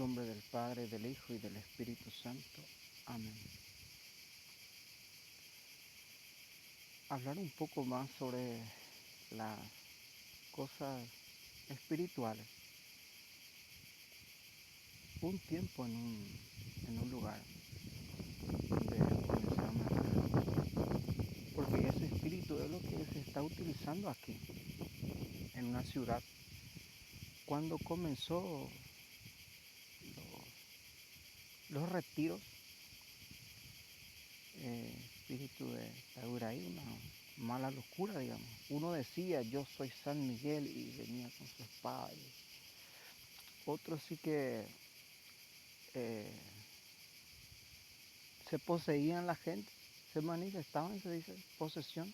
Nombre del Padre, del Hijo y del Espíritu Santo. Amén. Hablar un poco más sobre las cosas espirituales. Un tiempo en un lugar donde comenzamos a hablar, porque ese espíritu es lo que se está utilizando aquí, en una ciudad. Cuando comenzó los retiros, espíritu de ahí una mala locura, digamos. Uno decía, yo soy San Miguel, y venía con su espada. Otros sí que se poseían la gente, se manifestaban, se dice, posesión.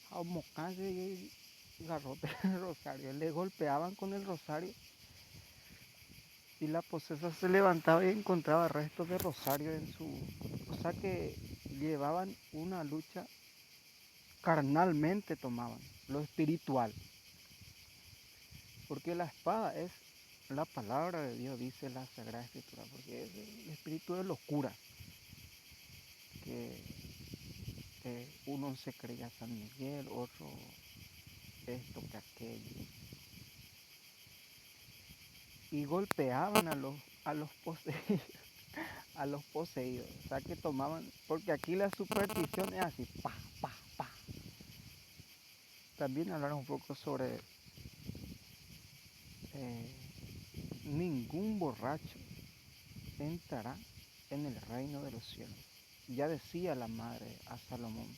A un mocaje y garrote el rosario, le golpeaban con el rosario y la posesa se levantaba y encontraba restos de rosario en su... O sea que llevaban una lucha carnalmente, tomaban lo espiritual, porque la espada es la palabra de Dios, dice la Sagrada Escritura, porque es el espíritu de locura, que uno se creía San Miguel, otro esto que aquello, y golpeaban a los poseídos, a los poseídos, o sea que tomaban, porque aquí la superstición es así, pa, pa, pa. También hablar un poco sobre ningún borracho entrará en el reino de los cielos. Ya decía la madre a Salomón,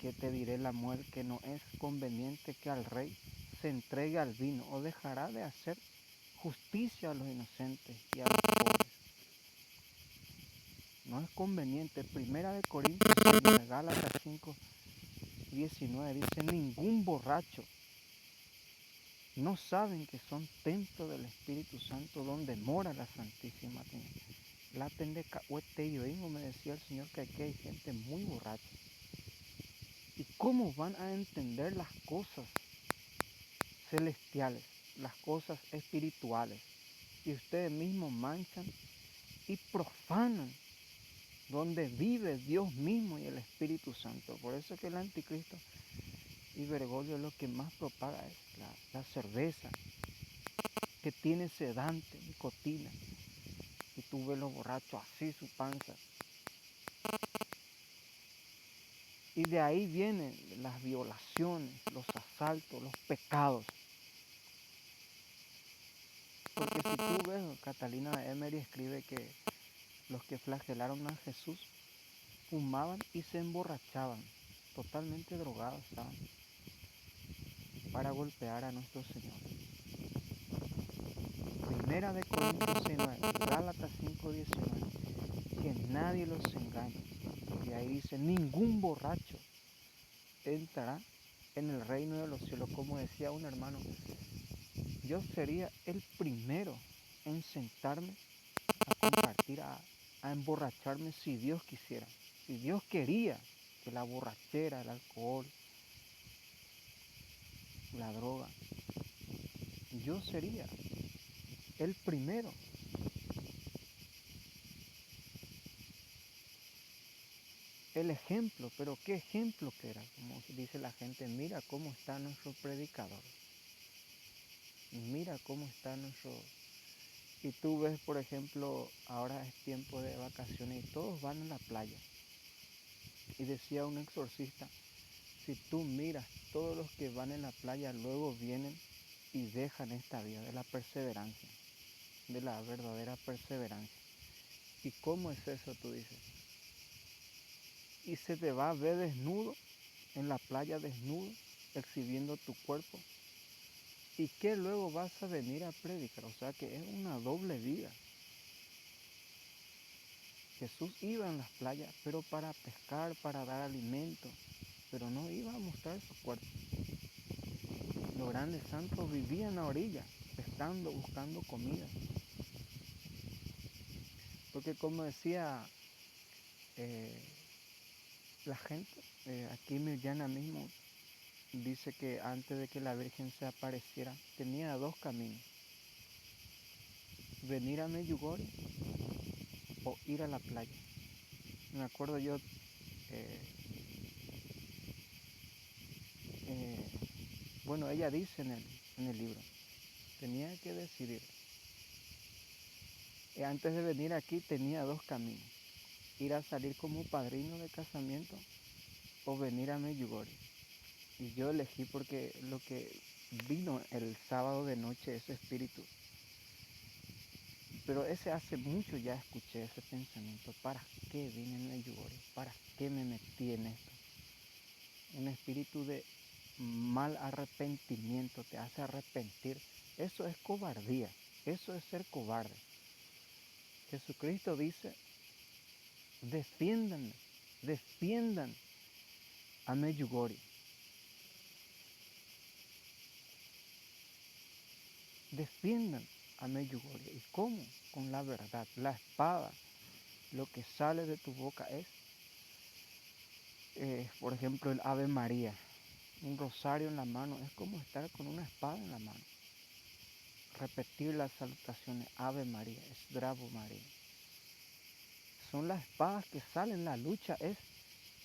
que te diré la mujer, que no es conveniente que al rey se entregue al vino, o dejará de hacer justicia a los inocentes y a los pobres. No es conveniente. Primera de Corintios 9, Gálatas 5, 19 dice, ningún borracho. No saben que son templo del Espíritu Santo, donde mora la Santísima Trinidad. La pendeca hueteyoísmo, me decía el Señor, que aquí hay gente muy borracha. ¿Y cómo van a entender las cosas celestiales, las cosas espirituales? Y ustedes mismos manchan y profanan donde vive Dios mismo y el Espíritu Santo. Por eso que el anticristo y Bergoglio lo que más propaga es la cerveza, que tiene sedante, nicotina. Y tú ves los borrachos así, su panza. Y de ahí vienen las violaciones, los asaltos, los pecados. Porque si tú ves, Catalina Emery escribe que los que flagelaron a Jesús fumaban y se emborrachaban, totalmente drogados estaban, para golpear a nuestro Señor. Primera de Corintios 9, Gálatas 5, 19, que nadie los engañe. Y ahí dice, ningún borracho entrará en el reino de los cielos. Como decía un hermano, yo sería el primero en sentarme a compartir, a emborracharme, si Dios quisiera. Si Dios quería que la borrachera, el alcohol, la droga, yo sería el primero. El ejemplo, pero ¿qué ejemplo que era? Como dice la gente, mira cómo está nuestro predicador. Mira cómo está nuestro... Y tú ves, por ejemplo, ahora es tiempo de vacaciones y todos van a la playa. Y decía un exorcista, si tú miras, todos los que van en la playa luego vienen y dejan esta vida de la perseverancia, de la verdadera perseverancia. ¿Y cómo es eso, tú dices? Y se te va a ver desnudo, en la playa desnudo, exhibiendo tu cuerpo. ¿Y qué luego vas a venir a predicar? O sea que es una doble vida. Jesús iba en las playas, pero para pescar, para dar alimento, pero no iba a mostrar su cuerpo. Los grandes santos vivían a la orilla, pescando, buscando comida. Porque como decía la gente, aquí Mirjana mismo dice que antes de que la Virgen se apareciera, tenía dos caminos. venir a Medjugorje o ir a la playa. Me acuerdo yo, eh, eh, bueno, ella dice en el libro, tenía que decidir. Antes de venir aquí tenía dos caminos, ir a salir como padrino de casamiento o venir a Medjugorje. Y yo elegí porque lo que vino el sábado de noche, ese espíritu. Pero ese hace mucho ya escuché ese pensamiento. ¿Para qué vine a Medjugorje? ¿Para qué me metí en esto? Un espíritu de mal arrepentimiento te hace arrepentir. Eso es cobardía. Eso es ser cobarde. Jesucristo dice, defiendan a Medjugorje. Defiendan a Medjugorje. ¿Y cómo? Con la verdad. La espada, lo que sale de tu boca es, por ejemplo, el Ave María. Un rosario en la mano es como estar con una espada en la mano. Repetir las salutaciones Ave María, es Bravo María. Son las espadas que salen. La lucha es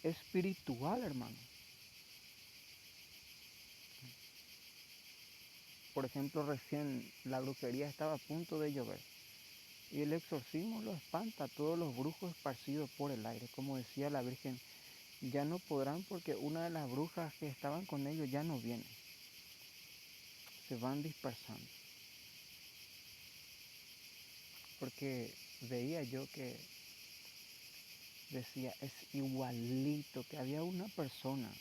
espiritual, hermano. Por ejemplo, recién la brujería estaba a punto de llover y el exorcismo lo espanta a todos los brujos esparcidos por el aire. Como decía la Virgen, ya no podrán porque una de las brujas que estaban con ellos ya no viene. Se van dispersando. Porque veía yo que decía, es igualito, que había una persona,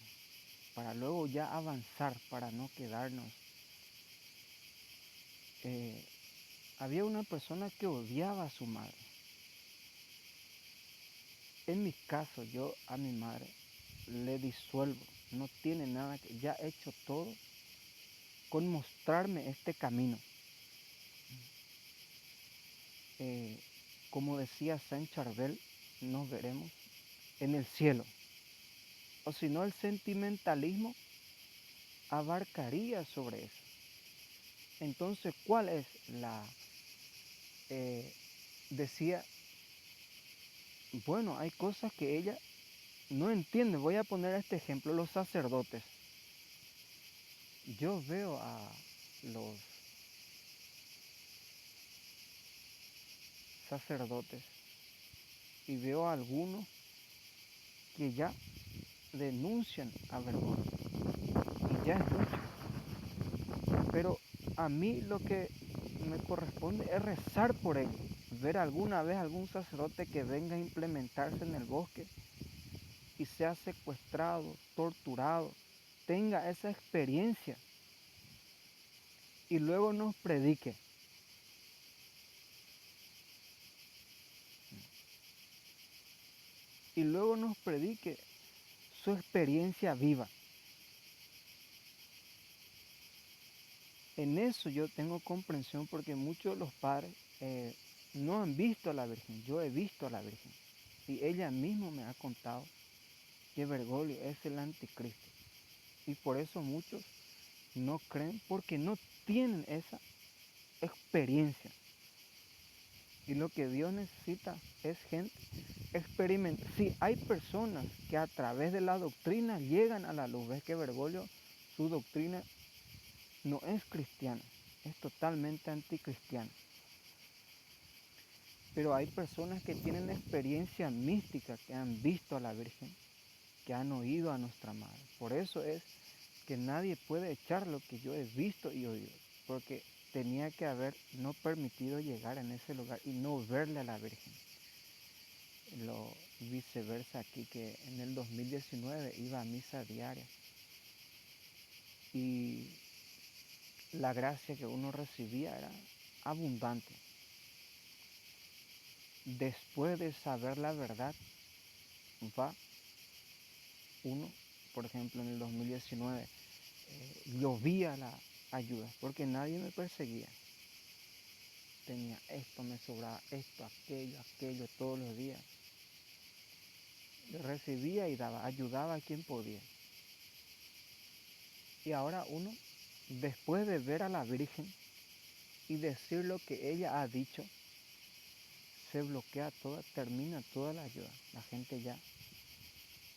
para luego ya avanzar, para no quedarnos. Había una persona que odiaba a su madre. En mi caso, yo a mi madre le disuelvo, no tiene nada que, ya he hecho todo con mostrarme este camino. Como decía Saint Charbel, nos veremos en el cielo. O si no, el sentimentalismo abarcaría sobre eso. Entonces, ¿cuál es la...? Decía, bueno, hay cosas que ella no entiende. Voy a poner este ejemplo, los sacerdotes. Yo veo a los sacerdotes y veo a algunos que ya denuncian a Bergoglio y ya es mucho. Pero a mí lo que me corresponde es rezar por ellos, ver alguna vez algún sacerdote que venga a implementarse en el bosque y sea secuestrado, torturado, tenga esa experiencia y luego nos predique. Y luego nos predique su experiencia viva. En eso yo tengo comprensión porque muchos de los padres no han visto a la Virgen. Yo he visto a la Virgen. Y ella misma me ha contado que Bergoglio es el anticristo. Y por eso muchos no creen porque no tienen esa experiencia. Y lo que Dios necesita es gente experimental. Sí, hay personas que a través de la doctrina llegan a la luz. Ves que Bergoglio, su doctrina no es cristiana, es totalmente anticristiana. Pero hay personas que tienen experiencia mística, que han visto a la Virgen, que han oído a nuestra Madre. Por eso es que nadie puede echar lo que yo he visto y oído, porque tenía que haber no permitido llegar en ese lugar y no verle a la Virgen. Lo viceversa aquí, que en el 2019 iba a misa diaria y la gracia que uno recibía era abundante. Después de saber la verdad, va uno, por ejemplo, en el 2019, llovía la ayuda, porque nadie me perseguía. Tenía esto, me sobraba esto, aquello, todos los días. Recibía y daba, ayudaba a quien podía. Y ahora uno, después de ver a la Virgen y decir lo que ella ha dicho, se bloquea toda, termina toda la ayuda. La gente ya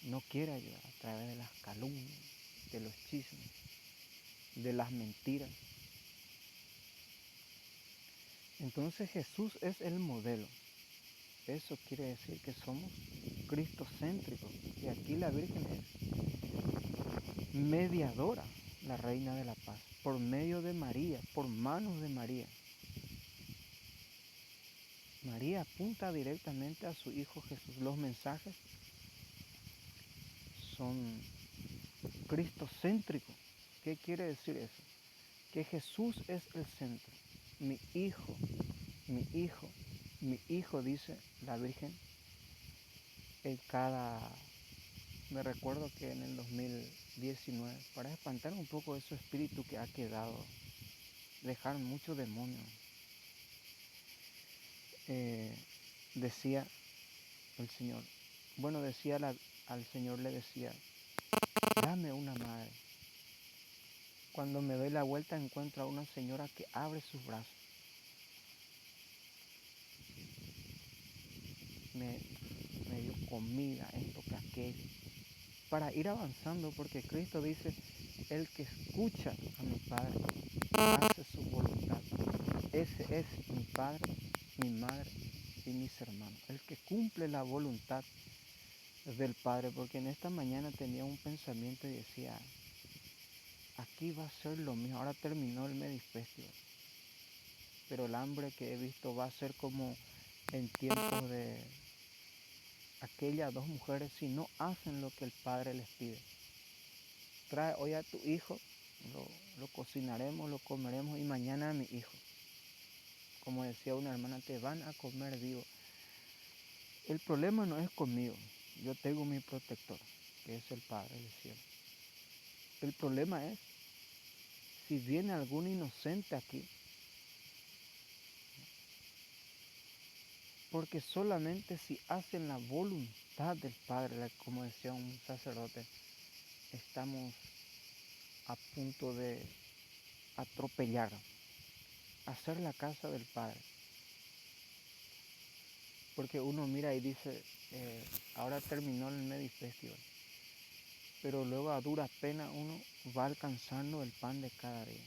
no quiere ayudar a través de las calumnias, de los chismes, de las mentiras. Entonces Jesús es el modelo. Eso quiere decir que somos cristocéntricos. Y aquí la Virgen es mediadora, la Reina de la Paz, por medio de María, por manos de María. María apunta directamente a su Hijo Jesús. Los mensajes son cristocéntricos. ¿Qué quiere decir eso? Que Jesús es el centro. Mi hijo, mi hijo, mi hijo, dice la Virgen. Me recuerdo que en el 2019, para espantar un poco ese espíritu que ha quedado, dejar mucho demonio, decía el Señor, al Señor le decía, dame una madre. Cuando me doy la vuelta encuentro a una señora que abre sus brazos. Me dio comida, esto que aquello, para ir avanzando, porque Cristo dice, el que escucha a mi Padre hace su voluntad. Ese es mi Padre, mi madre y mis hermanos, el que cumple la voluntad del Padre, porque en esta mañana tenía un pensamiento y decía, aquí va a ser lo mismo, ahora terminó el Medis Festival, pero el hambre que he visto va a ser como en tiempos de aquellas dos mujeres, si no hacen lo que el Padre les pide. Trae hoy a tu hijo, lo cocinaremos, lo comeremos, y mañana a mi hijo. Como decía una hermana, te van a comer vivo. El problema no es conmigo, yo tengo mi protector, que es el Padre del cielo. El problema es si viene algún inocente aquí, porque solamente si hacen la voluntad del Padre, como decía un sacerdote, estamos a punto de atropellar, hacer la casa del Padre. Porque uno mira y dice, ahora terminó el Medis Festival, pero luego a duras penas uno va alcanzando el pan de cada día,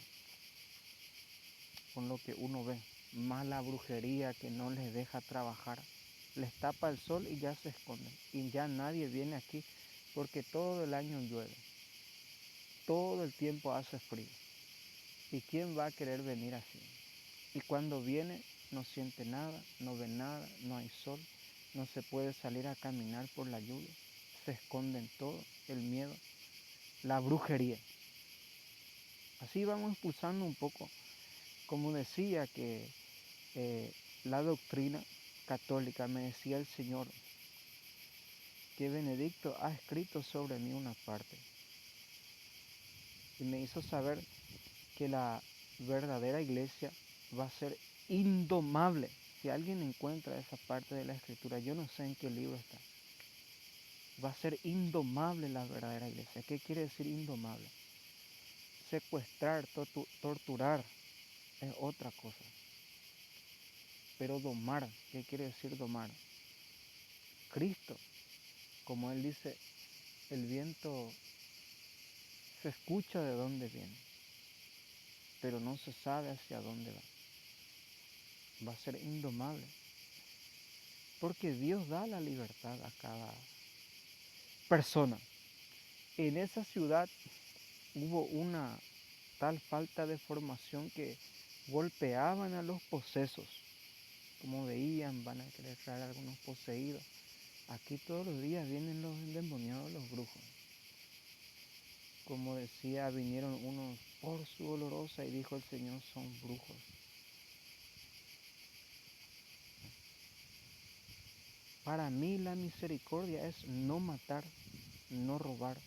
con lo que uno ve, más la brujería que no les deja trabajar, les tapa el sol y ya se esconden, y ya nadie viene aquí, porque todo el año llueve, todo el tiempo hace frío, y ¿quién va a querer venir así? Y cuando viene no siente nada, no ve nada, no hay sol, no se puede salir a caminar por la lluvia, se esconden todo, el miedo, la brujería. Así vamos expulsando un poco, como decía que la doctrina católica, me decía el Señor, que Benedicto ha escrito sobre mí una parte, y me hizo saber que la verdadera iglesia va a ser indomable. Si alguien encuentra esa parte de la escritura, yo no sé en qué libro está, va a ser indomable la verdadera iglesia. ¿Qué quiere decir indomable? Secuestrar, torturar es otra cosa, pero domar, ¿qué quiere decir domar? Cristo, como él dice, el viento se escucha de dónde viene, pero no se sabe hacia dónde va. Va a ser indomable, porque Dios da la libertad a cada persona. En esa ciudad hubo una tal falta de formación que golpeaban a los posesos. Como veían, van a querer traer a algunos poseídos. Aquí todos los días vienen los endemoniados, los brujos. Como decía, vinieron unos por su dolorosa y dijo el Señor, son brujos. Para mí la misericordia es no matar, no robar.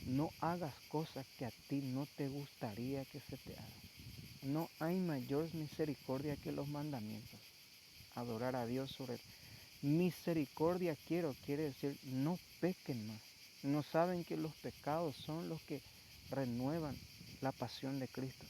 No hagas cosas que a ti no te gustaría que se te hagan. No hay mayor misericordia que los mandamientos. Adorar a Dios sobre él. Misericordia quiere decir no pequen más. No saben que los pecados son los que renuevan la pasión de Cristo.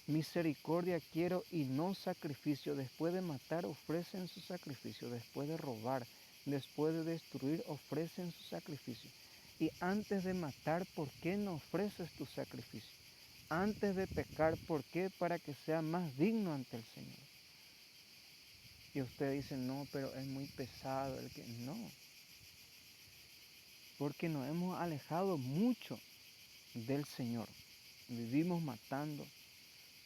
Misericordia quiero y no sacrificio. Después de matar ofrecen su sacrificio. Después de robar, después de destruir ofrecen su sacrificio. Y antes de matar, ¿por qué no ofreces tu sacrificio? Antes de pecar, ¿por qué? Para que sea más digno ante el Señor. Y usted dice, no, pero es muy pesado el que... No, porque nos hemos alejado mucho del Señor. Vivimos matando,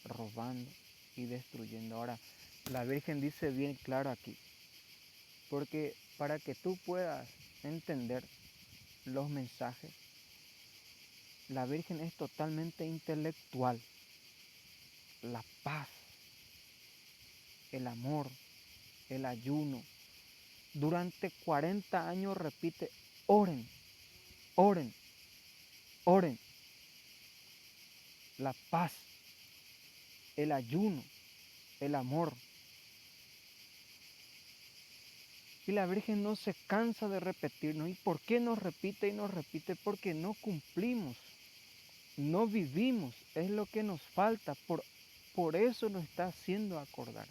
robando y destruyendo. Ahora, la Virgen dice bien claro aquí, porque para que tú puedas entender los mensajes, la Virgen es totalmente intelectual. La paz, el amor, el ayuno. Durante 40 años repite, oren, oren, oren. La paz, el ayuno, el amor. Y la Virgen no se cansa de repetirnos. ¿Y por qué nos repite y nos repite? Porque no cumplimos, no vivimos, es lo que nos falta. Por eso nos está haciendo acordar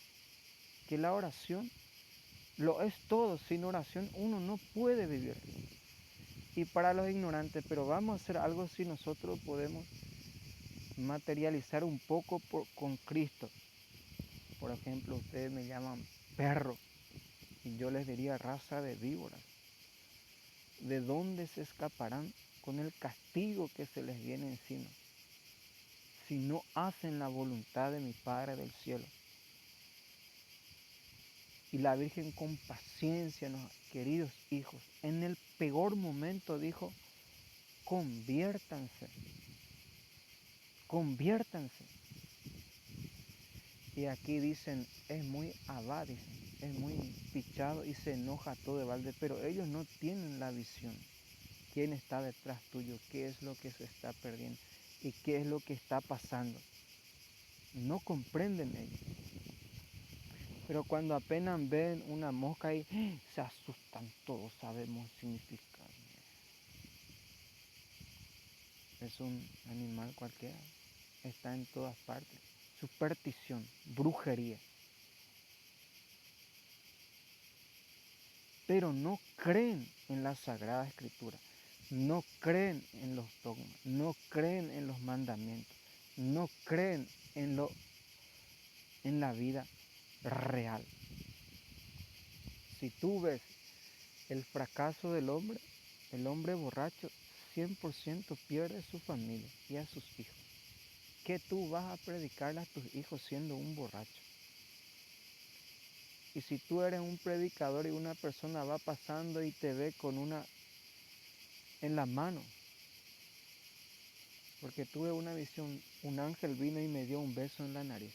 que la oración lo es todo. Sin oración uno no puede vivir. Y para los ignorantes, pero vamos a hacer algo si nosotros podemos materializar un poco con Cristo. Por ejemplo, ustedes me llaman perro y yo les diría raza de víboras. ¿De dónde se escaparán con el castigo que se les viene encima? Si no hacen la voluntad de mi Padre del cielo. Y la Virgen con paciencia, queridos hijos, en el peor momento dijo, conviértanse, conviértanse. Y aquí dicen, es muy abad, es muy pichado y se enoja todo de balde, pero ellos no tienen la visión. ¿Quién está detrás tuyo? ¿Qué es lo que se está perdiendo? ¿Y qué es lo que está pasando? No comprenden ellos. Pero cuando apenas ven una mosca y se asustan todos, sabemos el significado. Es un animal cualquiera, está en todas partes. Superstición, brujería. Pero no creen en la Sagrada Escritura, no creen en los dogmas, no creen en los mandamientos, no creen en la vida real. Si tú ves el fracaso del hombre, el hombre borracho 100% pierde su familia y a sus hijos. ¿Qué tú vas a predicarle a tus hijos siendo un borracho? Y si tú eres un predicador y una persona va pasando y te ve con una en la mano, porque tuve una visión, un ángel vino y me dio un beso en la nariz.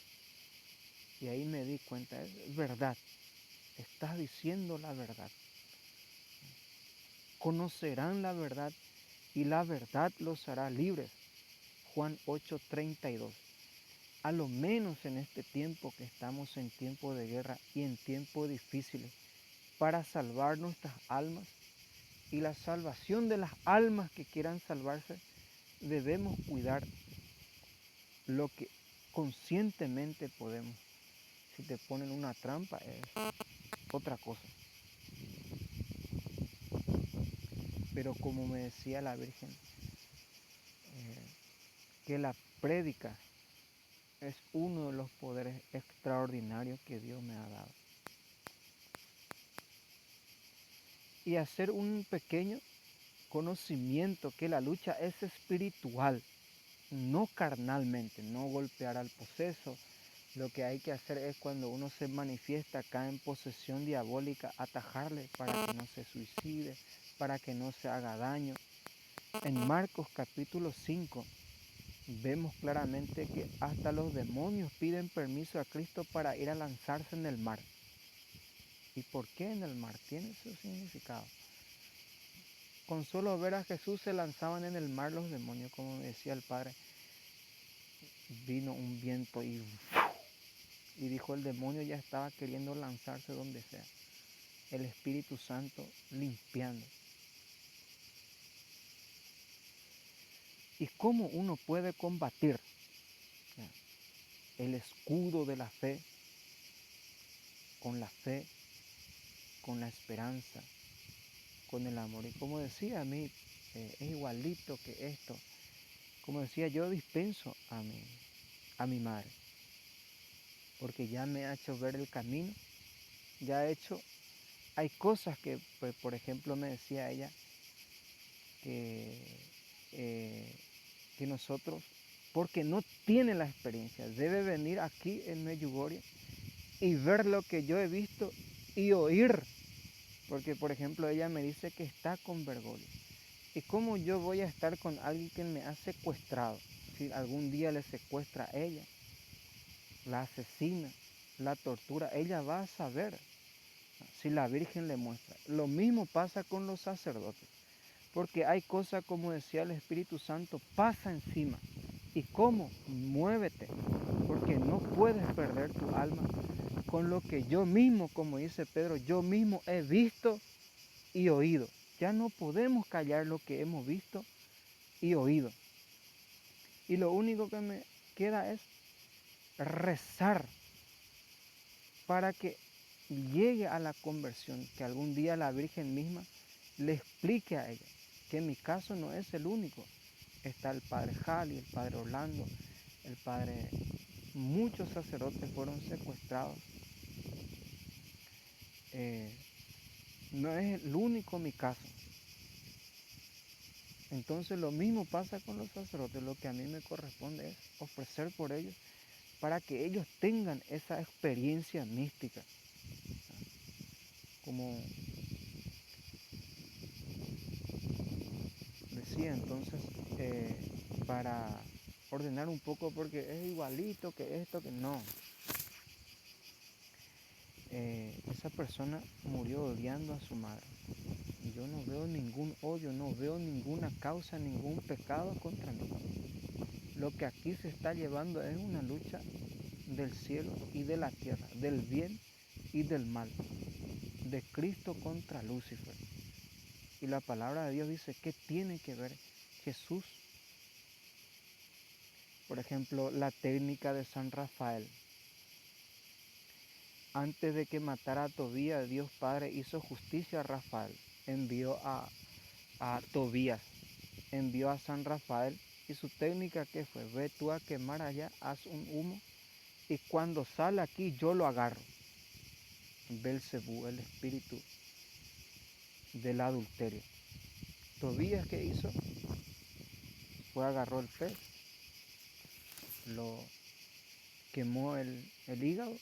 Y ahí me di cuenta, es verdad, estás diciendo la verdad. Conocerán la verdad y la verdad los hará libres. Juan 8:32. A lo menos en este tiempo que estamos en tiempo de guerra y en tiempos difíciles, para salvar nuestras almas y la salvación de las almas que quieran salvarse, debemos cuidar lo que conscientemente podemos. Si te ponen una trampa es otra cosa. Pero como me decía la Virgen, que la prédica es uno de los poderes extraordinarios que Dios me ha dado. Y hacer un pequeño conocimiento que la lucha es espiritual, no carnalmente, no golpear al poseso. Lo que hay que hacer es cuando uno se manifiesta acá en posesión diabólica, atajarle para que no se suicide, para que no se haga daño. En Marcos capítulo 5 vemos claramente que hasta los demonios piden permiso a Cristo para ir a lanzarse en el mar. ¿Y por qué en el mar? Tiene su significado. Con solo ver a Jesús se lanzaban en el mar los demonios, como decía el Padre. Vino un viento y dijo el demonio ya estaba queriendo lanzarse donde sea. El Espíritu Santo limpiando. ¿Y cómo uno puede combatir? el escudo de la fe, con la fe, con la esperanza, con el amor. Y como decía a mí, es igualito que esto. Como decía, yo dispenso a mi madre, porque ya me ha hecho ver el camino, ya ha hecho, hay cosas que, pues, por ejemplo, me decía ella, que, eh, que nosotros, porque no tiene la experiencia, debe venir aquí en Medjugorje y ver lo que yo he visto y oír, porque por ejemplo ella me dice que está con Bergoglio. ¿Y cómo yo voy a estar con alguien que me ha secuestrado? Si algún día le secuestra a ella, la asesina, la tortura, ella va a saber si la Virgen le muestra. Lo mismo pasa con los sacerdotes, porque hay cosas, como decía el Espíritu Santo, pasa encima. ¿Y cómo? Muévete, porque no puedes perder tu alma con lo que yo mismo, como dice Pedro, yo mismo he visto y oído. Ya no podemos callar lo que hemos visto y oído. Y lo único que me queda es rezar para que llegue a la conversión, que algún día la Virgen misma le explique a ella que mi caso no es el único. Está el padre Jali, el padre Orlando, el padre... Muchos sacerdotes fueron secuestrados. No es el único mi caso. Entonces lo mismo pasa con los sacerdotes. Lo que a mí me corresponde es ofrecer por ellos para que ellos tengan esa experiencia mística. Como decía entonces, para ordenar un poco, porque es igualito que esto, que no. Esa persona murió odiando a su madre. Y yo no veo ningún odio, no veo ninguna causa, ningún pecado contra mí. Lo que aquí se está llevando es una lucha del cielo y de la tierra, del bien y del mal, de Cristo contra Lucifer. Y la palabra de Dios dice, ¿qué tiene que ver Jesús? Por ejemplo, la técnica de San Rafael. Antes de que matara a Tobías, Dios Padre hizo justicia a Rafael. Envió a Tobías, envió a San Rafael, y su técnica, ¿qué fue? Ve tú a quemar allá, haz un humo, y cuando sale aquí yo lo agarro. Belcebú, el espíritu del adulterio. Tobías, ¿qué hizo? Fue, agarró el pez, lo quemó el hígado,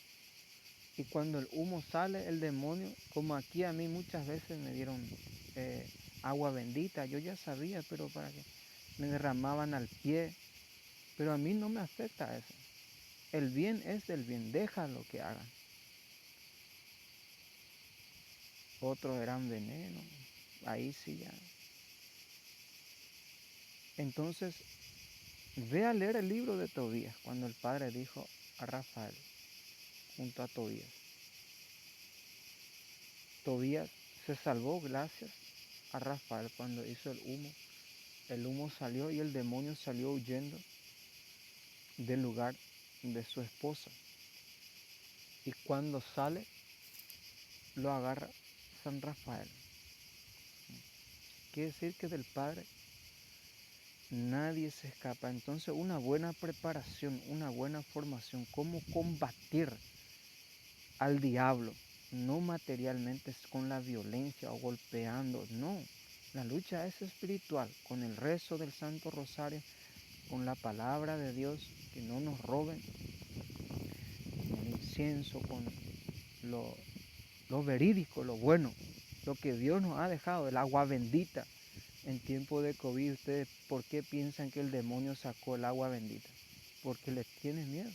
y cuando el humo sale, el demonio, como aquí a mí muchas veces me dieron agua bendita, yo ya sabía, pero para que me derramaban al pie, pero a mí no me afecta eso. El bien es del bien, déjalo que hagan. Otros eran veneno, ahí sí ya. Entonces, ve a leer el libro de Tobías, cuando el padre dijo a Rafael, junto a Tobías. Tobías se salvó gracias a Rafael cuando hizo el humo. El humo salió y el demonio salió huyendo del lugar de su esposa. Y cuando sale, lo agarra San Rafael. Quiere decir que del Padre nadie se escapa. Entonces, una buena preparación, una buena formación, cómo combatir al diablo, no materialmente con la violencia o golpeando, no. La lucha es espiritual, con el rezo del Santo Rosario, con la palabra de Dios, que no nos roben, con el incienso, con lo verídico, lo bueno, lo que Dios nos ha dejado, el agua bendita. En tiempo de COVID, ¿ustedes por qué piensan que el demonio sacó el agua bendita? Porque les tiene miedo.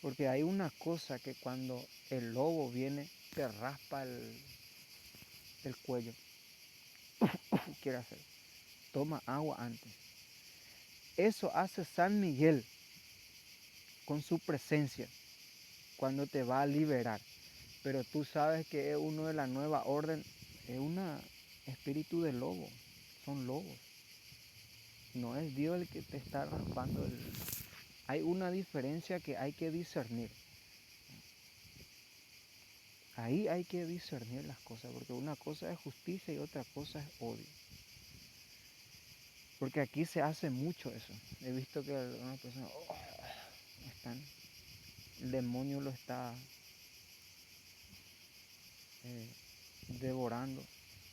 Porque hay una cosa que cuando el lobo viene, te raspa el cuello. Quiere hacer. Toma agua antes. Eso hace San Miguel con su presencia cuando te va a liberar. Pero tú sabes que es uno de la nueva orden, es un espíritu de lobo. Son lobos. No es Dios el que te está raspando hay una diferencia que hay que discernir. Ahí hay que discernir las cosas, porque una cosa es justicia y otra cosa es odio. Porque aquí se hace mucho eso. He visto que una persona, el demonio lo está devorando.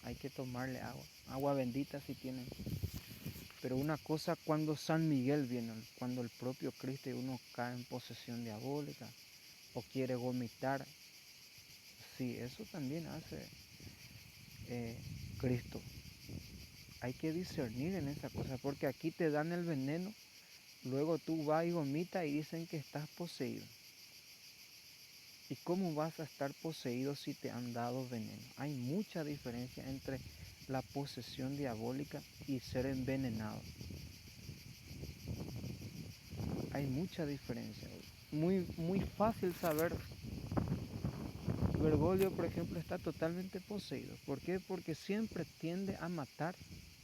Hay que tomarle agua bendita si tienen. Pero una cosa cuando San Miguel viene, cuando el propio Cristo y uno cae en posesión diabólica o quiere vomitar, sí, eso también hace Cristo. Hay que discernir en esa cosa, porque aquí te dan el veneno, luego tú vas y vomitas y dicen que estás poseído. ¿Y cómo vas a estar poseído si te han dado veneno? Hay mucha diferencia entre la posesión diabólica y ser envenenado. Hay mucha diferencia. Muy fácil saber. Bergoglio, por ejemplo, está totalmente poseído. ¿Por qué? Porque siempre tiende a matar,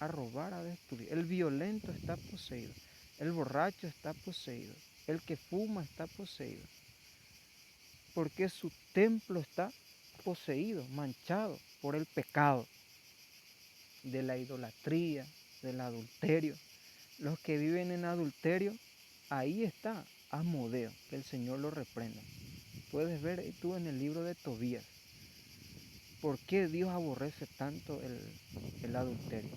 a robar, a destruir. El violento está poseído. El borracho está poseído. El que fuma está poseído. Porque su templo está poseído, manchado por el pecado de la idolatría, del adulterio. Los que viven en adulterio, ahí está Asmodeo, que el Señor lo reprenda. Puedes ver tú en el libro de Tobías. ¿Por qué Dios aborrece tanto el adulterio?